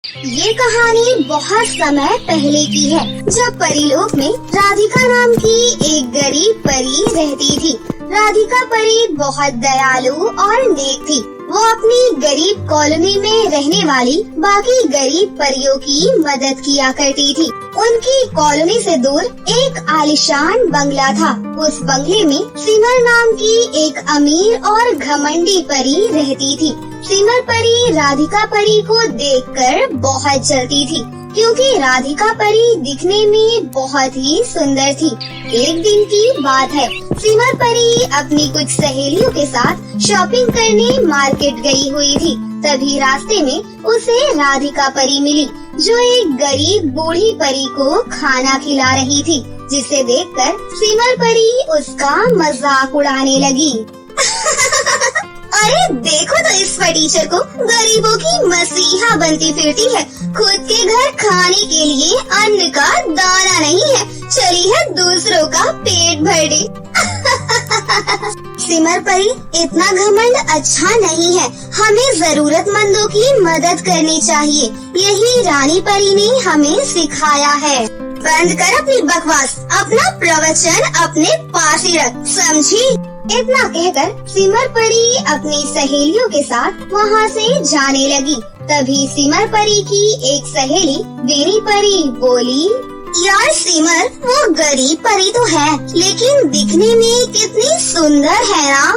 ये कहानी बहुत समय पहले की है, जब परीलोक में राधिका नाम की एक गरीब परी रहती थी। राधिका परी बहुत दयालु और नेक थी। वो अपनी गरीब कॉलोनी में रहने वाली बाकी गरीब परियों की मदद किया करती थी। उनकी कॉलोनी से दूर एक आलीशान बंगला था। उस बंगले में सिमर नाम की एक अमीर और घमंडी परी रहती थी। सिमर परी राधिका परी को देखकर बहुत जलती थी, क्योंकि राधिका परी दिखने में बहुत ही सुंदर थी। एक दिन की बात है, सिमर परी अपनी कुछ सहेलियों के साथ शॉपिंग करने मार्केट गई हुई थी। तभी रास्ते में उसे राधिका परी मिली, जो एक गरीब बूढ़ी परी को खाना खिला रही थी, जिसे देखकर सिमर परी उसका मजाक उड़ाने लगी। अरे देखो तो इस फटीचर को, गरीबों की मसीहा बनती फिरती है। खुद के घर खाने के लिए अन्न का दाना नहीं है, चली है दूसरों का पेट भरने। सिमर परी, इतना घमंड अच्छा नहीं है। हमें जरूरतमंदों की मदद करनी चाहिए। यही रानी परी ने हमें सिखाया है। बंद कर अपनी बकवास, अपना प्रवचन अपने पास ही रख, समझी? इतना कहकर सिमर परी अपनी सहेलियों के साथ वहाँ से जाने लगी। तभी सिमर परी की एक सहेली वीनी परी बोली, यार सिमर, वो गरीब परी तो है, लेकिन दिखने में कितनी सुंदर है ना।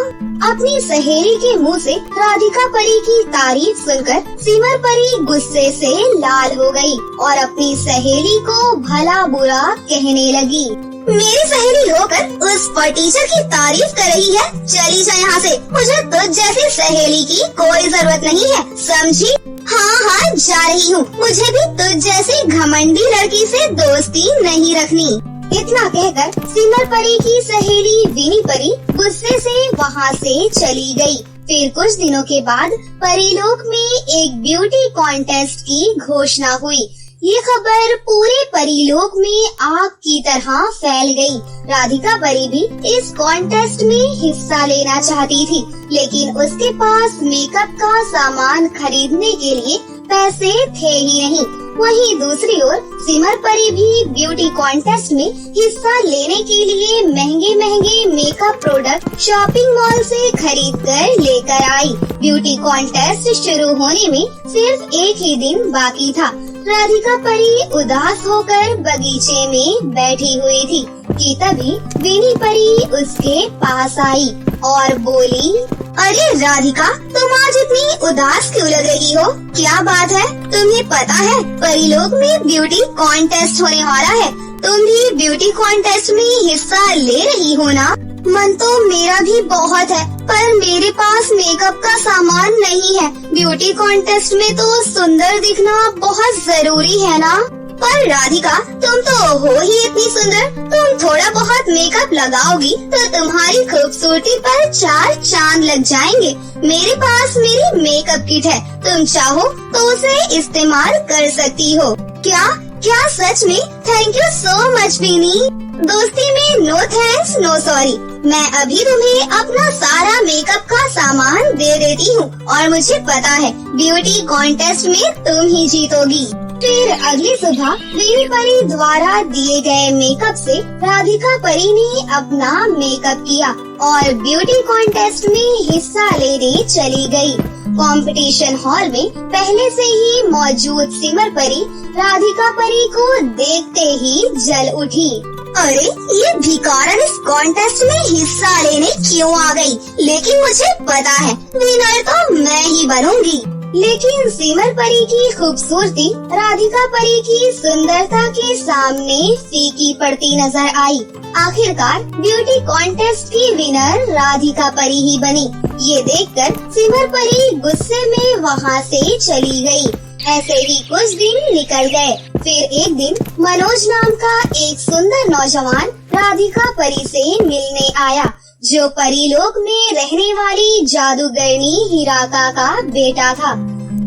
अपनी सहेली के मुंह से राधिका परी की तारीफ सुनकर सिमर परी गुस्से से लाल हो गई और अपनी सहेली को भला बुरा कहने लगी। मेरी सहेली होकर उस फटीचर की तारीफ कर रही है, चली जा यहाँ से। मुझे तुझ जैसी सहेली की कोई जरूरत नहीं है, समझी? हाँ, जा रही हूँ। मुझे भी तुझ जैसी घमंडी लड़की से दोस्ती नहीं रखनी। इतना कहकर सिमर परी की सहेली वीनी परी गुस्से से वहाँ से चली गई। फिर कुछ दिनों के बाद परीलोक में एक ब्यूटी कॉन्टेस्ट की घोषणा हुई। ये खबर पूरे परीलोक में आग की तरह फैल गई। राधिका परी भी इस कॉन्टेस्ट में हिस्सा लेना चाहती थी, लेकिन उसके पास मेकअप का सामान खरीदने के लिए पैसे थे ही नहीं। वहीं दूसरी ओर सिमर परी भी ब्यूटी कॉन्टेस्ट में हिस्सा लेने के लिए महंगे महंगे मेकअप प्रोडक्ट शॉपिंग मॉल से खरीद कर लेकर आई। ब्यूटी कॉन्टेस्ट शुरू होने में सिर्फ एक ही दिन बाकी था। राधिका परी उदास होकर बगीचे में बैठी हुई थी कि तभी वीनी परी उसके पास आई और बोली, अरे राधिका, तुम आज इतनी उदास क्यों लग रही हो? क्या बात है? तुम्हें पता है परीलोक में ब्यूटी कॉन्टेस्ट होने वाला है। तुम भी ब्यूटी कॉन्टेस्ट में हिस्सा ले रही हो ना? मन तो मेरा भी बहुत है, पर मेरे पास मेकअप का सामान नहीं है। ब्यूटी कॉन्टेस्ट में तो सुंदर दिखना बहुत जरूरी है ना? पर राधिका, तुम तो हो ही इतनी सुंदर। तुम थोड़ा बहुत मेकअप लगाओगी तो तुम्हारी खूबसूरती पर 4 चांद लग जाएंगे। मेरे पास मेरी मेकअप किट है, तुम चाहो तो उसे इस्तेमाल कर सकती हो। क्या सच में? Thank you so much weeny. दोस्ती में नो थैंक्स नो सॉरी। मैं अभी तुम्हें अपना सारा मेकअप का सामान दे देती हूँ और मुझे पता है ब्यूटी कॉन्टेस्ट में तुम ही जीतोगी। फिर अगली सुबह वीनी परी द्वारा दिए गए मेकअप से राधिका परी ने अपना मेकअप किया और ब्यूटी कॉन्टेस्ट में हिस्सा लेने चली गई। कंपटीशन हॉल में पहले से ही मौजूद सिमर परी राधिका परी को देखते ही जल उठी। अरे ये भिखारन इस कॉन्टेस्ट में हिस्सा लेने क्यों आ गई? लेकिन मुझे पता है विनर तो मैं ही बनूंगी। लेकिन सिमर परी की खूबसूरती राधिका परी की सुंदरता के सामने फीकी पड़ती नजर आई। आखिरकार ब्यूटी कॉन्टेस्ट की विनर राधिका परी ही बनी। ये देखकर सिमर परी गुस्से में वहाँ से चली गई। ऐसे ही कुछ दिन निकल गए। फिर एक दिन मनोज नाम का एक सुंदर नौजवान राधिका परी से मिलने आया, जो परीलोक में रहने वाली जादूगरनी हिराका का बेटा था।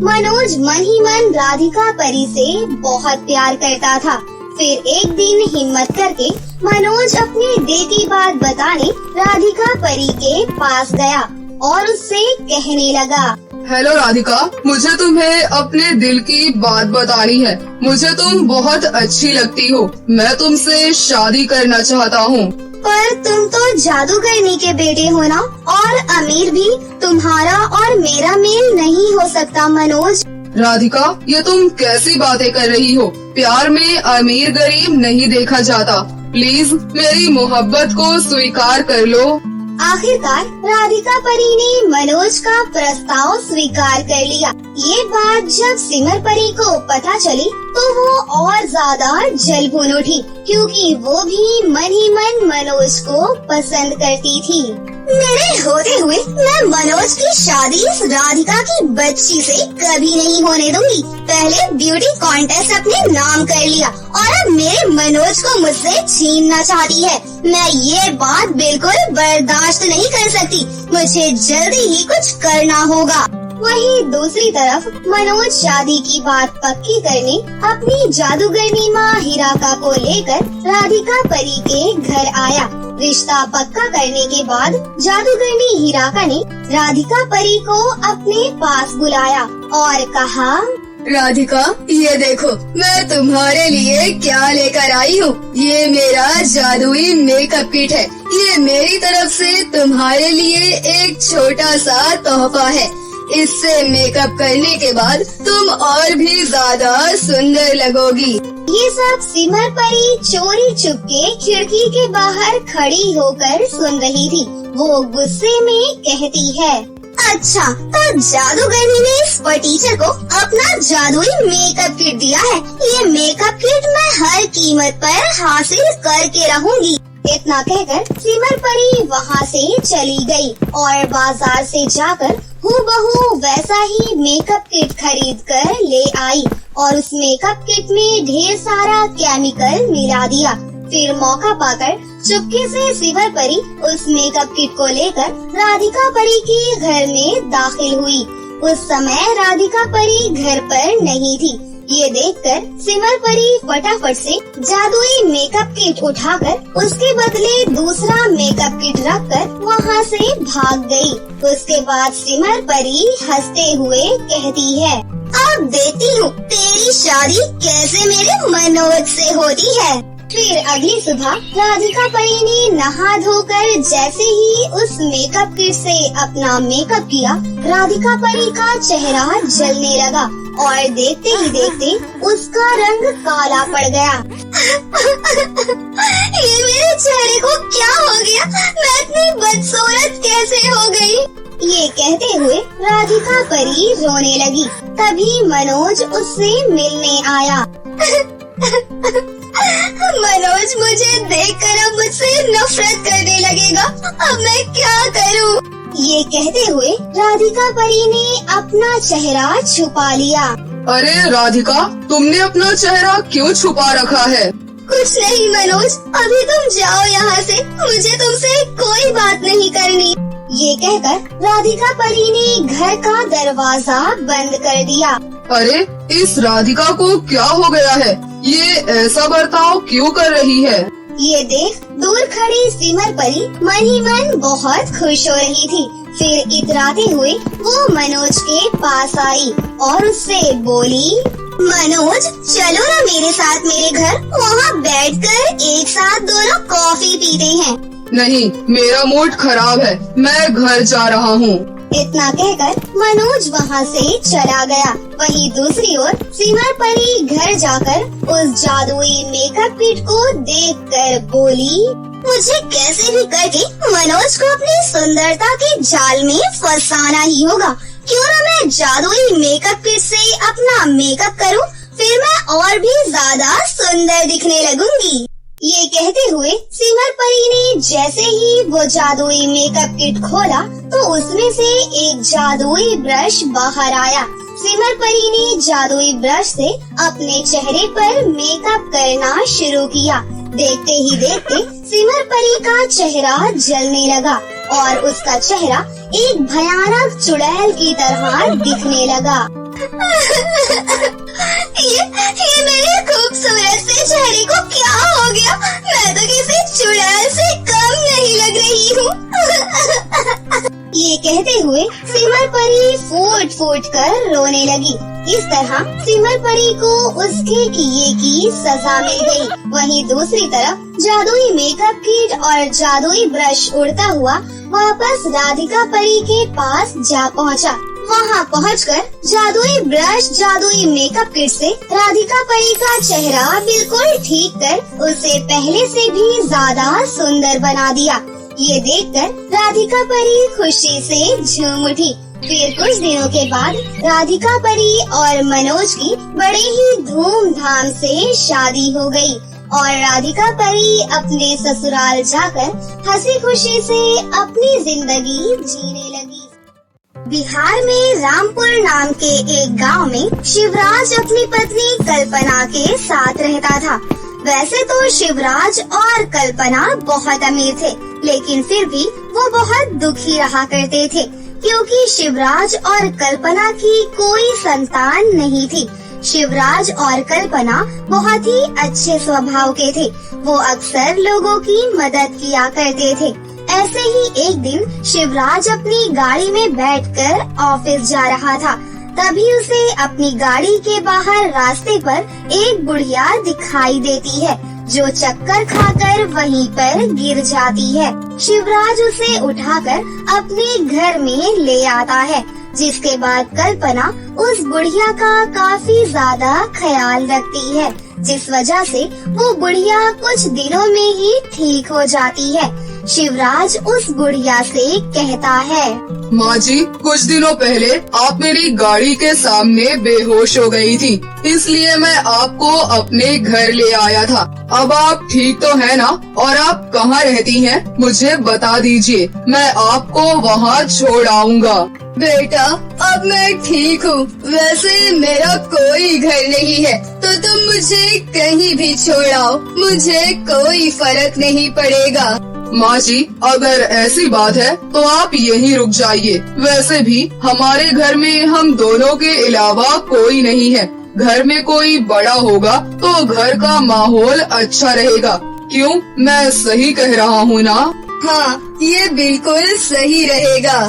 मनोज मन ही मन राधिका परी से बहुत प्यार करता था। फिर एक दिन हिम्मत करके मनोज अपनी देती बात बताने राधिका परी के पास गया और उससे कहने लगा, हेलो राधिका, मुझे तुम्हें अपने दिल की बात बतानी है। मुझे तुम बहुत अच्छी लगती हो। मैं तुमसे शादी करना चाहता हूँ। पर तुम तो जादूगरनी के बेटे हो ना, और अमीर भी। तुम्हारा और मेरा मेल नहीं हो सकता मनोज। राधिका, ये तुम कैसी बातें कर रही हो? प्यार में अमीर गरीब नहीं देखा जाता। प्लीज मेरी मोहब्बत को स्वीकार कर लो। आखिरकार राधिका परी ने मनोज का प्रस्ताव स्वीकार कर लिया। ये बात जब सिमर परी को पता चली तो वो और ज्यादा जल भुन उठी, क्योंकि वो भी मन ही मन मनोज को पसंद करती थी। मेरे होते हुए मैं मनोज की शादी इस राधिका की बच्ची से कभी नहीं होने दूंगी। पहले ब्यूटी कॉन्टेस्ट अपने नाम कर लिया और अब मेरे मनोज को मुझसे छीनना चाहती है। मैं ये बात बिल्कुल बर्दाश्त नहीं कर सकती। मुझे जल्दी ही कुछ करना होगा। वहीं दूसरी तरफ मनोज शादी की बात पक्की करने अपनी जादूगरनी माँ हिराका को लेकर राधिका परी के घर आया। रिश्ता पक्का करने के बाद जादूगरनी हिराका ने राधिका परी को अपने पास बुलाया और कहा, राधिका, ये देखो मैं तुम्हारे लिए क्या लेकर आई हूँ। ये मेरा जादुई मेकअप किट है। ये मेरी तरफ से तुम्हारे लिए एक छोटा सा तोहफा है। इससे मेकअप करने के बाद तुम और भी ज्यादा सुंदर लगोगी। ये सब सिमर परी चोरी चुपके खिड़की के बाहर खड़ी होकर सुन रही थी। वो गुस्से में कहती है, अच्छा तो जादूगरनी ने इस टीचर को अपना जादुई मेकअप किट दिया है। ये मेकअप किट मैं हर कीमत पर हासिल करके रहूंगी। इतना कहकर सिमर परी वहाँ से चली गई और बाजार से जाकर हूबहू वैसा ही मेकअप किट खरीद कर ले आई और उस मेकअप किट में ढेर सारा केमिकल मिला दिया। फिर मौका पाकर चुपके से सिमर परी उस मेकअप किट को लेकर राधिका परी के घर में दाखिल हुई। उस समय राधिका परी घर पर नहीं थी। ये देखकर सिमर परी फटाफट से जादुई मेकअप किट उठाकर उसके बदले दूसरा मेकअप किट रखकर वहाँ से भाग गई। उसके बाद सिमर परी हंसते हुए कहती है, अब देखती हूँ तेरी शादी कैसे मेरे मनोज से होती है। फिर अगली सुबह राधिका परी ने नहा धोकर जैसे ही उस मेकअप किट से अपना मेकअप किया, राधिका परी का चेहरा जलने लगा और देखते ही देखते उसका रंग काला पड़ गया। ये मेरे चेहरे को क्या हो गया? मैं इतनी बदसूरत कैसे हो गई? ये कहते हुए राधिका परी रोने लगी। तभी मनोज उससे मिलने आया। मनोज मुझे देखकर अब मुझसे नफरत करने लगेगा। अब मैं क्या करूं? ये कहते हुए राधिका परी ने अपना चेहरा छुपा लिया। अरे राधिका, तुमने अपना चेहरा क्यों छुपा रखा है? कुछ नहीं मनोज, अभी तुम जाओ यहाँ से। मुझे तुमसे कोई बात नहीं करनी। ये कहकर राधिका परी ने घर का दरवाजा बंद कर दिया। अरे इस राधिका को क्या हो गया है? ये ऐसा बर्ताव क्यों कर रही है? ये देख दूर खड़ी सिमर परी मन ही मन बहुत खुश हो रही थी। फिर इतराते हुए वो मनोज के पास आई और उससे बोली, मनोज चलो ना मेरे साथ मेरे घर। वहाँ बैठकर एक साथ दोनों कॉफी पीते हैं। नहीं, मेरा मूड खराब है। मैं घर जा रहा हूँ। इतना कहकर मनोज वहाँ से चला गया। वहीं दूसरी ओर सिमर परी घर जाकर उस जादुई मेकअप किट को देखकर बोली, मुझे कैसे भी करके मनोज को अपनी सुंदरता के जाल में फंसाना ही होगा। क्यों न मैं जादुई मेकअप किट से अपना मेकअप करूं, फिर मैं और भी ज्यादा सुंदर दिखने लगूंगी। ये कहते हुए सिमर परी ने जैसे ही वो जादुई मेकअप किट खोला तो उसमें से एक जादुई ब्रश बाहर आया। सिमर परी ने जादुई ब्रश से अपने चेहरे पर मेकअप करना शुरू किया। देखते ही देखते सिमर परी का चेहरा जलने लगा और उसका चेहरा एक भयानक चुड़ैल की तरह दिखने लगा। ये मेरे खूबसूरत से चेहरे को क्या हो गया? मैं तो किसी चुड़ैल से कम नहीं लग रही हूँ। ये कहते हुए सिमर परी फूट फूट कर रोने लगी। इस तरह सिमर परी को उसके किए की सजा मिल गई। वहीं दूसरी तरफ जादुई मेकअप किट और जादुई ब्रश उड़ता हुआ वापस राधिका परी के पास जा पहुंचा। वहां पहुंचकर जादुई ब्रश जादुई मेकअप किट से राधिका परी का चेहरा बिल्कुल ठीक कर उसे पहले से भी ज्यादा सुंदर बना दिया। ये देखकर राधिका परी खुशी से झूम उठी। फिर कुछ दिनों के बाद राधिका परी और मनोज की बड़े ही धूमधाम से शादी हो गई और राधिका परी अपने ससुराल जाकर हंसी खुशी से अपनी जिंदगी जीने लगी। बिहार में रामपुर नाम के एक गांव में शिवराज अपनी पत्नी कल्पना के साथ रहता था। वैसे तो शिवराज और कल्पना बहुत अमीर थे, लेकिन फिर भी वो बहुत दुखी रहा करते थे क्योंकि शिवराज और कल्पना की कोई संतान नहीं थी। शिवराज और कल्पना बहुत ही अच्छे स्वभाव के थे। वो अक्सर लोगों की मदद किया करते थे। ऐसे ही एक दिन शिवराज अपनी गाड़ी में बैठकर ऑफिस जा रहा था। तभी उसे अपनी गाड़ी के बाहर रास्ते पर एक बुढ़िया दिखाई देती है जो चक्कर खाकर वहीं पर गिर जाती है। शिवराज उसे उठाकर अपने घर में ले आता है, जिसके बाद कल्पना उस बुढ़िया का काफी ज्यादा ख्याल रखती है, जिस वजह से वो बुढ़िया कुछ दिनों में ही ठीक हो जाती है। शिवराज उस बुढ़िया से कहता है, माँ जी, कुछ दिनों पहले आप मेरी गाड़ी के सामने बेहोश हो गई थी, इसलिए मैं आपको अपने घर ले आया था। अब आप ठीक तो है ना? और आप कहाँ रहती हैं? मुझे बता दीजिए, मैं आपको वहाँ छोड़ आऊँगा। बेटा, अब मैं ठीक हूँ। वैसे मेरा कोई घर नहीं है, तो तुम मुझे कहीं भी छोड़ आओ, मुझे कोई फर्क नहीं पड़ेगा। माँ जी, अगर ऐसी बात है तो आप यहीं रुक जाइए। वैसे भी हमारे घर में हम दोनों के अलावा कोई नहीं है। घर में कोई बड़ा होगा तो घर का माहौल अच्छा रहेगा। क्यों, मैं सही कह रहा हूँ ना? हाँ, ये बिल्कुल सही रहेगा।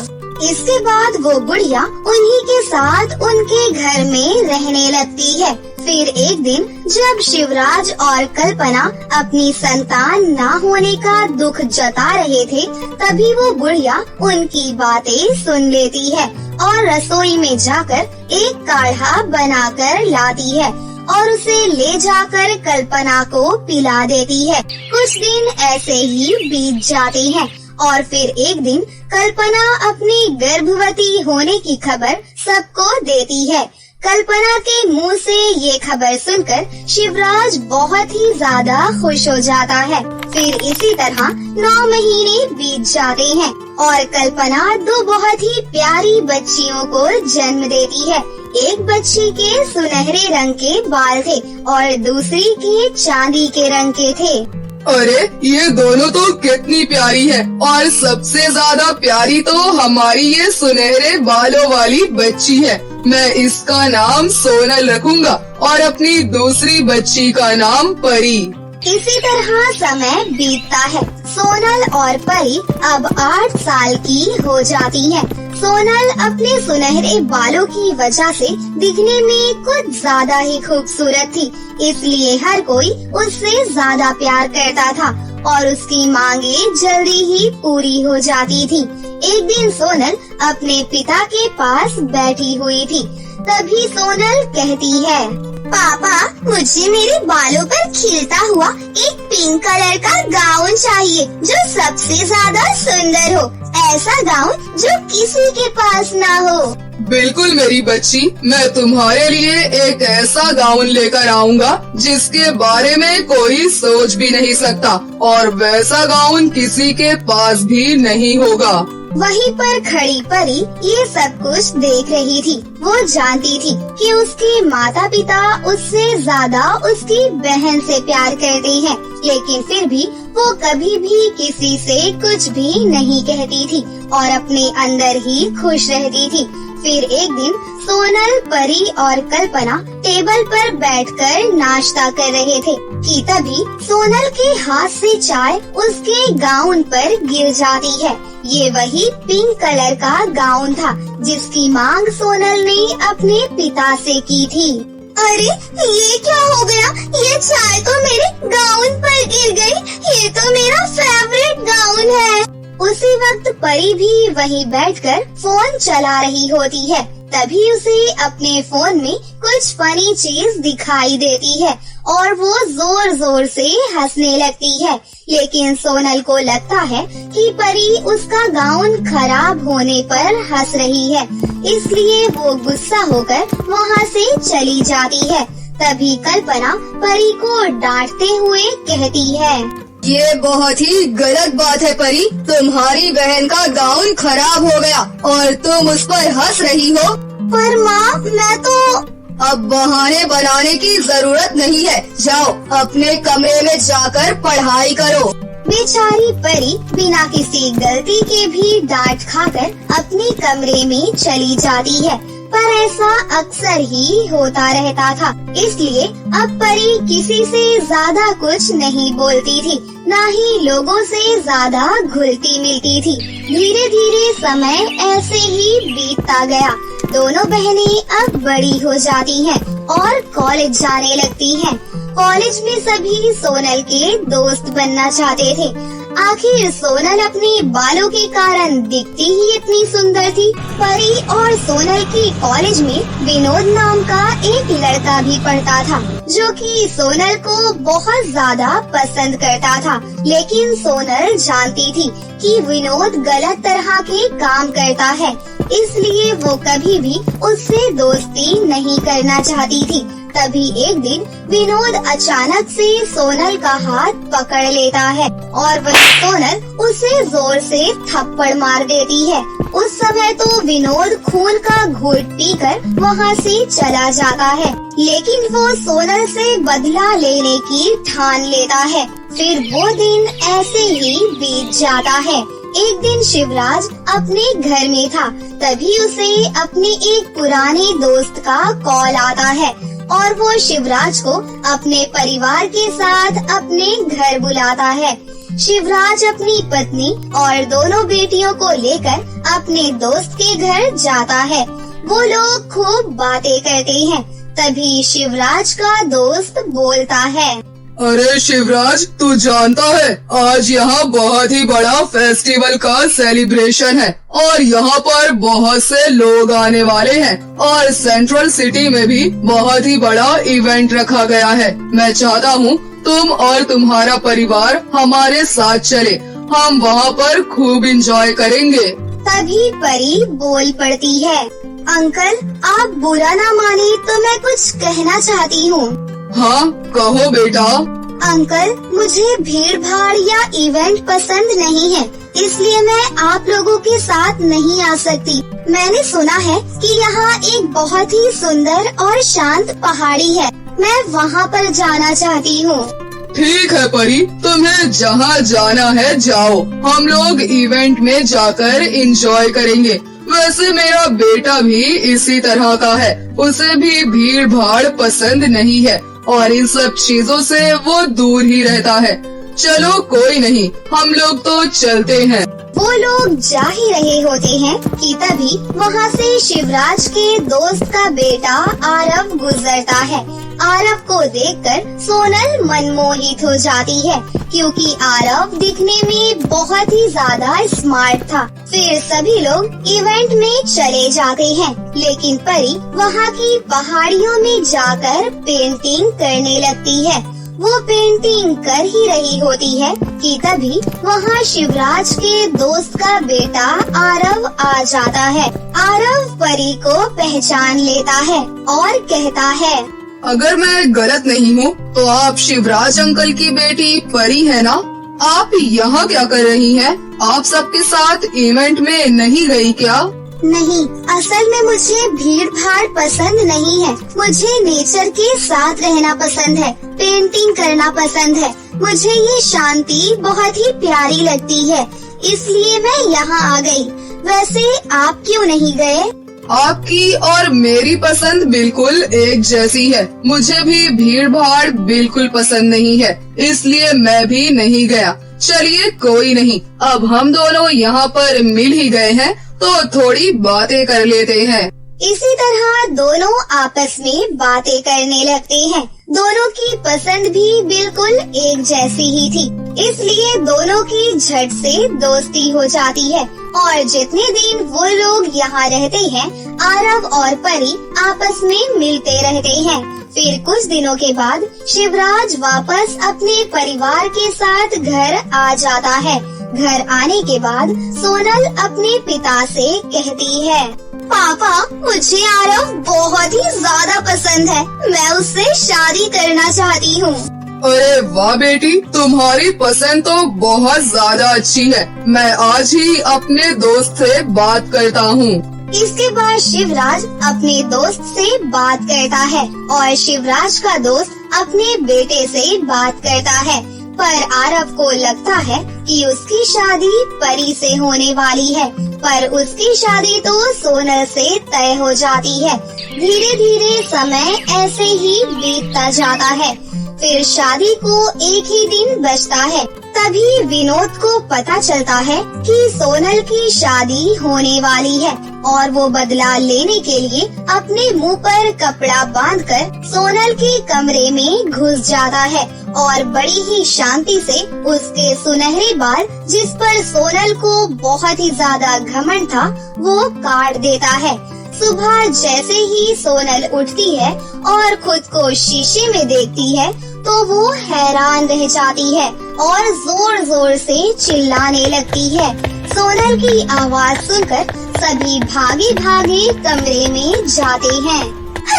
इसके बाद वो बुढ़िया उन्हीं के साथ उनके घर में रहने लगती है। फिर एक दिन जब शिवराज और कल्पना अपनी संतान ना होने का दुख जता रहे थे, तभी वो बुढ़िया उनकी बातें सुन लेती है और रसोई में जाकर एक काढ़ा बनाकर लाती है और उसे ले जाकर कल्पना को पिला देती है। कुछ दिन ऐसे ही बीत जाते हैं और फिर एक दिन कल्पना अपनी गर्भवती होने की खबर सबको देती है। कल्पना के मुंह से ये खबर सुनकर शिवराज बहुत ही ज्यादा खुश हो जाता है। फिर इसी तरह 9 महीने बीत जाते हैं और कल्पना 2 बहुत ही प्यारी बच्चियों को जन्म देती है। एक बच्ची के सुनहरे रंग के बाल थे और दूसरी के चांदी के रंग के थे। अरे, ये दोनों तो कितनी प्यारी है और सबसे ज्यादा प्यारी तो हमारी ये सुनहरे बालों वाली बच्ची है। मैं इसका नाम सोनल रखूंगा और अपनी दूसरी बच्ची का नाम परी। इसी तरह समय बीतता है। सोनल और परी अब 8 साल की हो जाती हैं। सोनल अपने सुनहरे बालों की वजह से दिखने में कुछ ज्यादा ही खूबसूरत थी, इसलिए हर कोई उससे ज्यादा प्यार करता था और उसकी मांगे जल्दी ही पूरी हो जाती थी। एक दिन सोनल अपने पिता के पास बैठी हुई थी। तभी सोनल कहती है, पापा, मुझे मेरे बालों पर खिलता हुआ एक पिंक कलर का गाउन चाहिए जो सबसे ज्यादा सुंदर हो। ऐसा गाउन जो किसी के पास ना हो। बिल्कुल मेरी बच्ची, मैं तुम्हारे लिए एक ऐसा गाउन लेकर आऊंगा जिसके बारे में कोई सोच भी नहीं सकता और वैसा गाउन किसी के पास भी नहीं होगा। वहीं पर खड़ी परी ये सब कुछ देख रही थी। वो जानती थी कि उसके माता पिता उससे ज्यादा उसकी बहन से प्यार करते हैं, लेकिन फिर भी वो कभी भी किसी से कुछ भी नहीं कहती थी और अपने अंदर ही खुश रहती थी। फिर एक दिन सोनल, परी और कल्पना टेबल पर बैठकर नाश्ता कर रहे थे। कि तभी सोनल के हाथ से चाय उसके गाउन पर गिर जाती है। ये वही पिंक कलर का गाउन था जिसकी मांग सोनल ने अपने पिता से की थी। अरे ये क्या हो गया? ये चाय तो मेरे गाउन पर गिर गई। ये तो मेरा फेवरेट गाउन है। उसी वक्त परी भी वहीं बैठकर फोन चला रही होती है। तभी उसे अपने फोन में कुछ फनी चीज दिखाई देती है और वो जोर जोर से हंसने लगती है। लेकिन सोनल को लगता है कि परी उसका गाउन खराब होने पर हंस रही है, इसलिए वो गुस्सा होकर वहाँ से चली जाती है। तभी कल्पना परी को डांटते हुए कहती है, ये बहुत ही गलत बात है परी, तुम्हारी बहन का गाउन खराब हो गया और तुम उस पर हंस रही हो। पर माँ मैं तो। अब बहाने बनाने की जरूरत नहीं है, जाओ अपने कमरे में जाकर पढ़ाई करो। बेचारी परी बिना किसी गलती के भी डांट खाकर अपने कमरे में चली जाती है, पर ऐसा अक्सर ही होता रहता था। इसलिए अब परी किसी से ज्यादा कुछ नहीं बोलती थी, न ही लोगों से ज्यादा घुलती मिलती थी। धीरे धीरे समय ऐसे ही बीतता गया। दोनों बहनें अब बड़ी हो जाती हैं और कॉलेज जाने लगती हैं। कॉलेज में सभी सोनल के दोस्त बनना चाहते थे। आखिर सोनल अपने बालों के कारण दिखती ही इतनी सुंदर थी। परी और सोनल की कॉलेज में विनोद नाम का एक लड़का भी पढ़ता था, जो कि सोनल को बहुत ज्यादा पसंद करता था। लेकिन सोनल जानती थी कि विनोद गलत तरह के काम करता है, इसलिए वो कभी भी उससे दोस्ती नहीं करना चाहती थी। तभी एक दिन विनोद अचानक से सोनल का हाथ पकड़ लेता है और वही सोनल उसे जोर से थप्पड़ मार देती है। उस समय तो विनोद खून का घूंट पीकर वहाँ से चला जाता है, लेकिन वो सोनल से बदला लेने की ठान लेता है। फिर वो दिन ऐसे ही बीत जाता है। एक दिन शिवराज अपने घर में था, तभी उसे अपने एक पुराने दोस्त का कॉल आता है और वो शिवराज को अपने परिवार के साथ अपने घर बुलाता है। शिवराज अपनी पत्नी और दोनों बेटियों को लेकर अपने दोस्त के घर जाता है। वो लोग खूब बातें करते हैं। तभी शिवराज का दोस्त बोलता है, अरे शिवराज, तू जानता है आज यहाँ बहुत ही बड़ा फेस्टिवल का सेलिब्रेशन है और यहाँ पर बहुत से लोग आने वाले हैं और सेंट्रल सिटी में भी बहुत ही बड़ा इवेंट रखा गया है। मैं चाहता हूँ तुम और तुम्हारा परिवार हमारे साथ चले, हम वहाँ पर खूब एंजॉय करेंगे। तभी परी बोल पड़ती है, अंकल आप बुरा ना माने तो मैं कुछ कहना चाहती हूँ। हाँ कहो बेटा। अंकल मुझे भीड़ भाड़ या इवेंट पसंद नहीं है, इसलिए मैं आप लोगों के साथ नहीं आ सकती। मैंने सुना है कि यहाँ एक बहुत ही सुंदर और शांत पहाड़ी है, मैं वहाँ पर जाना चाहती हूँ। ठीक है परी, तुम्हें जहाँ जाना है जाओ, हम लोग इवेंट में जाकर एंजॉय करेंगे। वैसे मेरा बेटा भी इसी तरह का है, उसे भी भीड़ भाड़ पसंद नहीं है और इन सब चीजों से वो दूर ही रहता है। चलो कोई नहीं, हम लोग तो चलते हैं। वो लोग जा ही रहे होते हैं कि तभी वहाँ से शिवराज के दोस्त का बेटा आरव गुजरता है। आरव को देखकर सोनल मनमोहित हो जाती है, क्योंकि आरव दिखने में बहुत ही ज्यादा स्मार्ट था। फिर सभी लोग इवेंट में चले जाते हैं, लेकिन परी वहाँ की पहाड़ियों में जाकर पेंटिंग करने लगती है। वो पेंटिंग कर ही रही होती है कि तभी वहाँ शिवराज के दोस्त का बेटा आरव आ जाता है। आरव परी को पहचान लेता है और कहता है, अगर मैं गलत नहीं हूँ तो आप शिवराज अंकल की बेटी परी है ना? आप यहाँ क्या कर रही हैं? आप सबके साथ इवेंट में नहीं गई क्या? नहीं, असल में मुझे भीड़ भाड़ पसंद नहीं है। मुझे नेचर के साथ रहना पसंद है, पेंटिंग करना पसंद है। मुझे ये शांति बहुत ही प्यारी लगती है, इसलिए मैं यहाँ आ गई। वैसे आप क्यों नहीं गए? आपकी और मेरी पसंद बिल्कुल एक जैसी है। मुझे भी भीड़ भाड़ बिल्कुल पसंद नहीं है, इसलिए मैं भी नहीं गया। चलिए कोई नहीं, अब हम दोनों यहाँ पर मिल ही गए हैं तो थोड़ी बातें कर लेते हैं। इसी तरह दोनों आपस में बातें करने लगते हैं। दोनों की पसंद भी बिल्कुल एक जैसी ही थी, इसलिए दोनों की झट से दोस्ती हो जाती है। और जितने दिन वो लोग यहाँ रहते हैं, आरव और परी आपस में मिलते रहते हैं। फिर कुछ दिनों के बाद शिवराज वापस अपने परिवार के साथ घर आ जाता है। घर आने के बाद सोनल अपने पिता से कहती है, पापा, मुझे आरव बहुत ही ज्यादा पसंद है। मैं उससे शादी करना चाहती हूँ। अरे वाह बेटी, तुम्हारी पसंद तो बहुत ज्यादा अच्छी है। मैं आज ही अपने दोस्त से बात करता हूँ। इसके बाद शिवराज अपने दोस्त से बात करता है और शिवराज का दोस्त अपने बेटे से बात करता है। पर आरव को लगता है कि उसकी शादी परी से होने वाली है, पर उसकी शादी तो सोनल से तय हो जाती है। धीरे धीरे समय ऐसे ही बीतता जाता है। फिर शादी को एक ही दिन बचता है। तभी विनोद को पता चलता है कि सोनल की शादी होने वाली है और वो बदला लेने के लिए अपने मुंह पर कपड़ा बांधकर सोनल के कमरे में घुस जाता है और बड़ी ही शांति से उसके सुनहरे बाल, जिस पर सोनल को बहुत ही ज्यादा घमंड था, वो काट देता है। सुबह जैसे ही सोनल उठती है और खुद को शीशे में देखती है तो वो हैरान रह जाती है और जोर जोर से चिल्लाने लगती है। सोनल की आवाज सुनकर सभी भागे भागे कमरे में जाते हैं।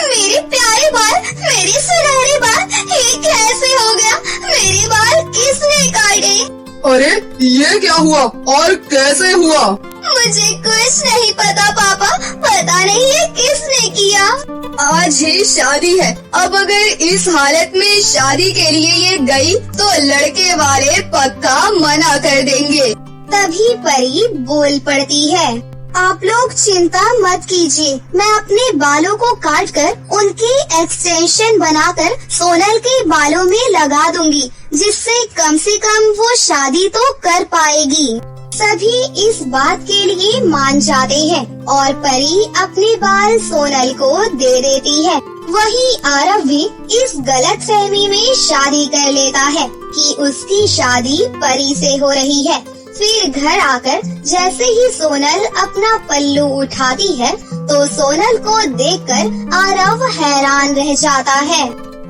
मेरे प्यारे बाल, मेरे सुनहरे बाल, ये कैसे हो गया? मेरे बाल किसने काटे? अरे ये क्या हुआ और कैसे हुआ? मुझे कुछ नहीं पता पापा, पता नहीं है किसने किया। आज ही शादी है, अब अगर इस हालत में शादी के लिए ये गई तो लड़के वाले पक्का मना कर देंगे। तभी परी बोल पड़ती है, आप लोग चिंता मत कीजिए, मैं अपने बालों को काटकर उनकी एक्सटेंशन बनाकर सोनल के बालों में लगा दूंगी, जिससे कम से कम वो शादी तो कर पाएगी। सभी इस बात के लिए मान जाते हैं और परी अपने बाल सोनल को दे देती है। वहीं आरव भी इस गलत फहमी में शादी कर लेता है कि उसकी शादी परी से हो रही है। फिर घर आकर जैसे ही सोनल अपना पल्लू उठाती है तो सोनल को देखकर आरव हैरान रह जाता है।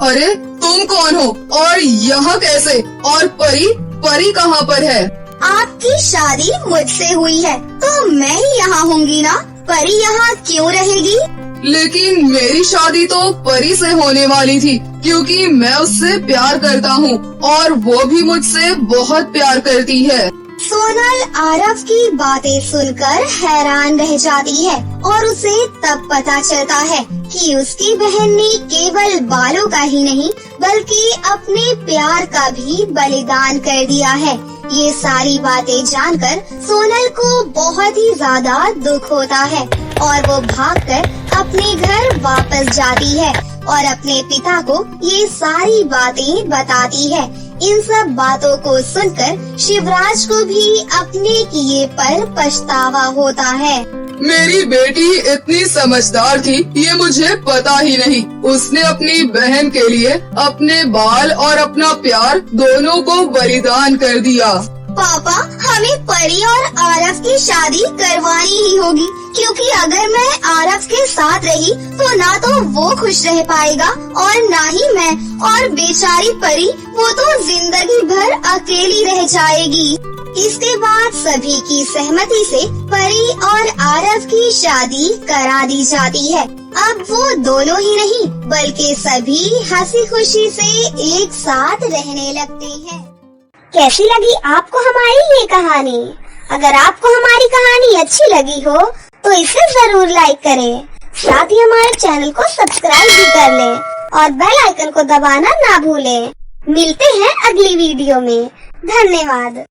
अरे तुम कौन हो और यहाँ कैसे? और परी कहाँ पर है? आपकी शादी मुझसे हुई है तो मैं ही यहाँ होंगी ना, परी यहाँ क्यों रहेगी? लेकिन मेरी शादी तो परी से होने वाली थी, क्योंकि मैं उससे प्यार करता हूँ और वो भी मुझसे बहुत प्यार करती है। सोनल आरव की बातें सुनकर हैरान रह जाती है और उसे तब पता चलता है कि उसकी बहन ने केवल बालों का ही नहीं बल्कि अपने प्यार का भी बलिदान कर दिया है। ये सारी बातें जानकर सोनल को बहुत ही ज्यादा दुख होता है और वो भागकर अपने घर वापस जाती है और अपने पिता को ये सारी बातें बताती है। इन सब बातों को सुनकर शिवराज को भी अपने किए पर पछतावा होता है। मेरी बेटी इतनी समझदार थी, ये मुझे पता ही नहीं। उसने अपनी बहन के लिए अपने बाल और अपना प्यार दोनों को बलिदान कर दिया। पापा, हमें परी और आरव की शादी करवानी ही होगी, क्योंकि अगर मैं आरव के साथ रही तो ना तो वो खुश रह पाएगा और ना ही मैं, और बेचारी परी वो तो जिंदगी भर अकेली रह जाएगी। इसके बाद सभी की सहमति से परी और आरव की शादी करा दी जाती है। अब वो दोनों ही नहीं बल्कि सभी हंसी खुशी से एक साथ रहने लगते हैं। कैसी लगी आपको हमारी ये कहानी? अगर आपको हमारी कहानी अच्छी लगी हो तो इसे जरूर लाइक करें, साथ ही हमारे चैनल को सब्सक्राइब भी कर लें और बेल आइकन को दबाना ना भूलें। मिलते हैं अगली वीडियो में। धन्यवाद।